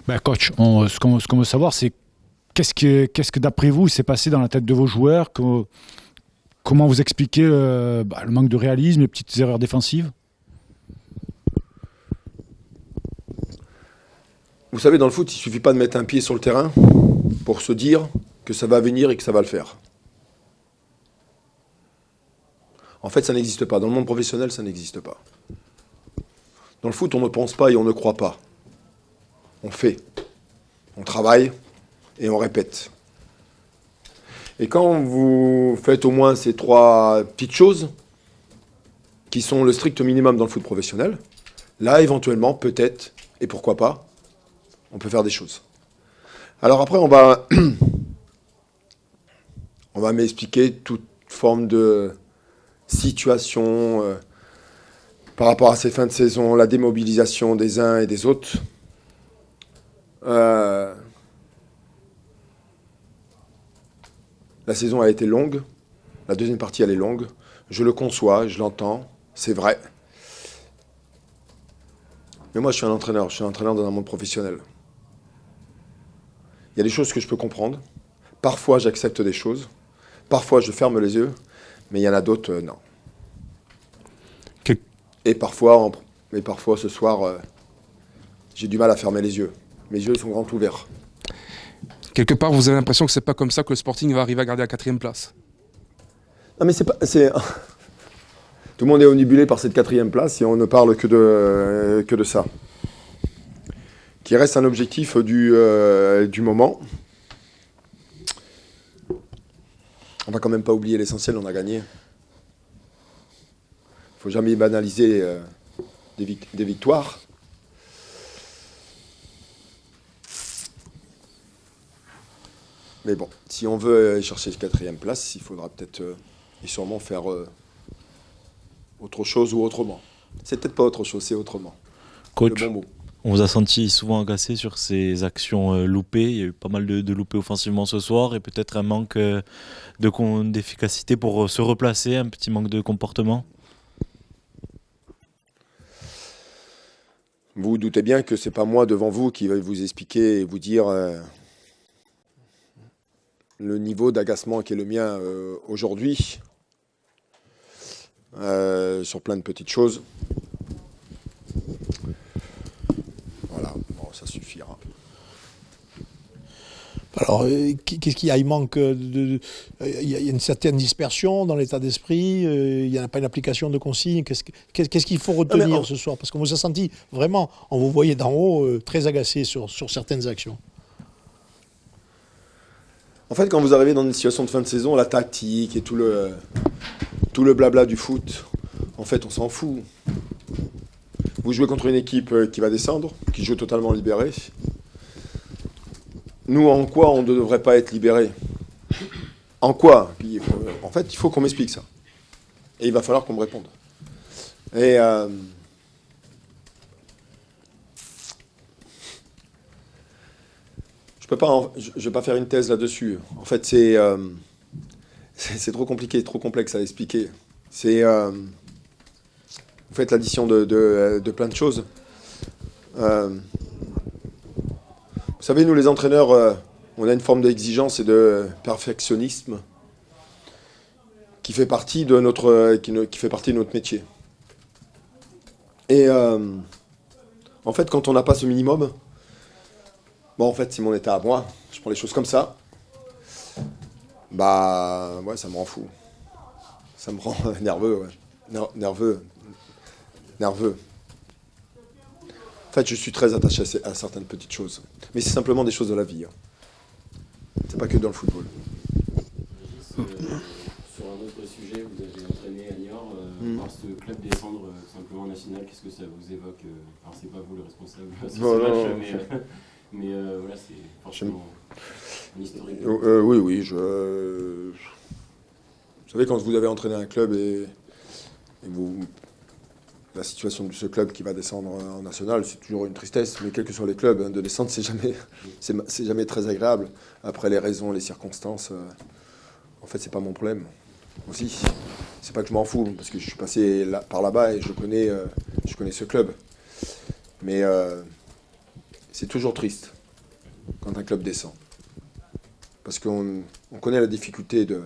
Ben, coach, ce qu'on veut savoir, c'est qu'est-ce que d'après vous s'est passé dans la tête de vos joueurs, comment vous expliquez le manque de réalisme, les petites erreurs défensives? Vous savez, dans le foot, il suffit pas de mettre un pied sur le terrain pour se dire que ça va venir et que ça va le faire. En fait, ça n'existe pas. Dans le monde professionnel, ça n'existe pas. Dans le foot, on ne pense pas et on ne croit pas. On fait, on travaille et on répète. Et quand vous faites au moins ces trois petites choses, qui sont le strict minimum dans le foot professionnel, là, éventuellement, peut-être, et pourquoi pas, on peut faire des choses. Alors après, on va m'expliquer toute forme de situation par rapport à ces fins de saison, la démobilisation des uns et des autres. La saison a été longue, la deuxième partie elle est longue, je le conçois, je l'entends, c'est vrai. Mais moi je suis un entraîneur dans un monde professionnel. Il y a des choses que je peux comprendre, parfois j'accepte des choses, parfois je ferme les yeux, mais il y en a d'autres, non. Et parfois ce soir, j'ai du mal à fermer les yeux. Mes yeux ils sont grands ouverts. Quelque part, vous avez l'impression que c'est pas comme ça que le Sporting va arriver à garder la 4e place. Non mais tout le monde est omnibulé par cette 4e place et on ne parle que de ça. Qui reste un objectif du moment. On va quand même pas oublier l'essentiel, on a gagné. Il ne faut jamais banaliser des victoires. Mais bon, si on veut chercher cette 4e place, il faudra peut-être et sûrement faire autre chose ou autrement. C'est peut-être pas autre chose, c'est autrement. Coach, Le bon mot. on vous a senti souvent agacé sur ces actions loupées. Il y a eu pas mal de loupés offensivement ce soir et peut-être un manque d'efficacité pour se replacer, un petit manque de comportement. Vous vous doutez bien que c'est pas moi devant vous qui vais vous expliquer et vous dire le niveau d'agacement qui est le mien aujourd'hui sur plein de petites choses. Voilà, bon, ça suffira. Alors, qu'est-ce qu'il y a? Il manque il y a une certaine dispersion dans l'état d'esprit. Il n'y a pas une application de consignes. Qu'est-ce qu'il faut retenir ce soir? Parce qu'on vous a senti vraiment, on vous voyait d'en haut, très agacé sur certaines actions. En fait, quand vous arrivez dans une situation de fin de saison, la tactique et tout le blabla du foot, en fait, on s'en fout. Vous jouez contre une équipe qui va descendre, qui joue totalement libérée. Nous, en quoi on ne devrait pas être libérés? En quoi? En fait, il faut qu'on m'explique ça. Et il va falloir qu'on me réponde. Et je vais pas faire une thèse là-dessus. En fait, c'est trop compliqué, trop complexe à expliquer. Vous faites l'addition de plein de choses. Vous savez, nous les entraîneurs, on a une forme d'exigence et de perfectionnisme qui fait partie de notre métier. Et en fait, quand on n'a pas ce minimum, bon, en fait, c'est mon état à moi. Je prends les choses comme ça. Bah, ouais, ça me rend fou. Ça me rend nerveux, ouais. Nerveux. En fait, je suis très attaché à certaines petites choses. Mais c'est simplement des choses de la vie. C'est pas que dans le football. Sur un autre sujet, vous avez entraîné à Niort. Voir ce club descendre simplement en national, qu'est-ce que ça vous évoque? Alors, c'est pas vous le responsable sur ce match, mais voilà, c'est forcément un historique. Oui. Vous savez, quand vous avez entraîné un club et la situation de ce club qui va descendre en national, c'est toujours une tristesse, mais quels que soient les clubs, de descendre, c'est jamais très agréable. Après, les raisons, les circonstances, en fait, c'est pas mon problème. Aussi, c'est pas que je m'en fous, parce que je suis passé par là-bas et je connais ce club. Mais c'est toujours triste quand un club descend. Parce qu'on connaît la difficulté de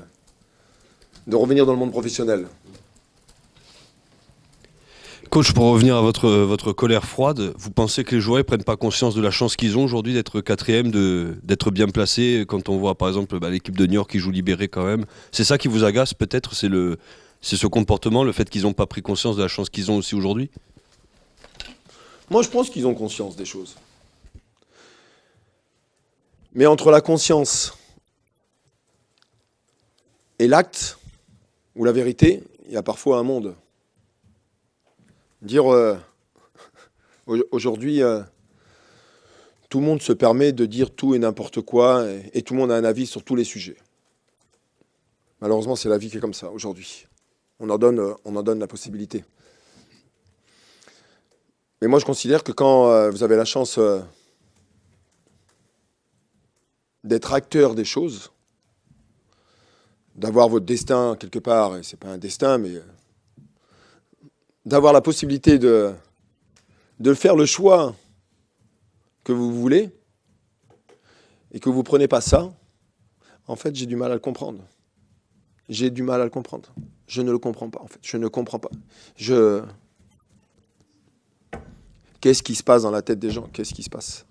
revenir dans le monde professionnel. Coach, pour revenir à votre colère froide, vous pensez que les joueurs ne prennent pas conscience de la chance qu'ils ont aujourd'hui d'être quatrième, d'être bien placés quand on voit par exemple l'équipe de Niort qui joue libéré quand même? C'est ça qui vous agace peut-être? C'est ce comportement, le fait qu'ils n'ont pas pris conscience de la chance qu'ils ont aussi aujourd'hui? Moi, je pense qu'ils ont conscience des choses. Mais entre la conscience et l'acte, ou la vérité, il y a parfois un monde. Dire aujourd'hui, tout le monde se permet de dire tout et n'importe quoi, et tout le monde a un avis sur tous les sujets. Malheureusement, c'est la vie qui est comme ça aujourd'hui. On en donne la possibilité. Mais moi, je considère que quand vous avez la chance d'être acteur des choses, d'avoir votre destin quelque part, et c'est pas un destin, mais d'avoir la possibilité de faire le choix que vous voulez, et que vous ne prenez pas ça, en fait, j'ai du mal à le comprendre. J'ai du mal à le comprendre. Je ne le comprends pas, en fait. Je ne comprends pas. Qu'est-ce qui se passe dans la tête des gens? Qu'est-ce qui se passe?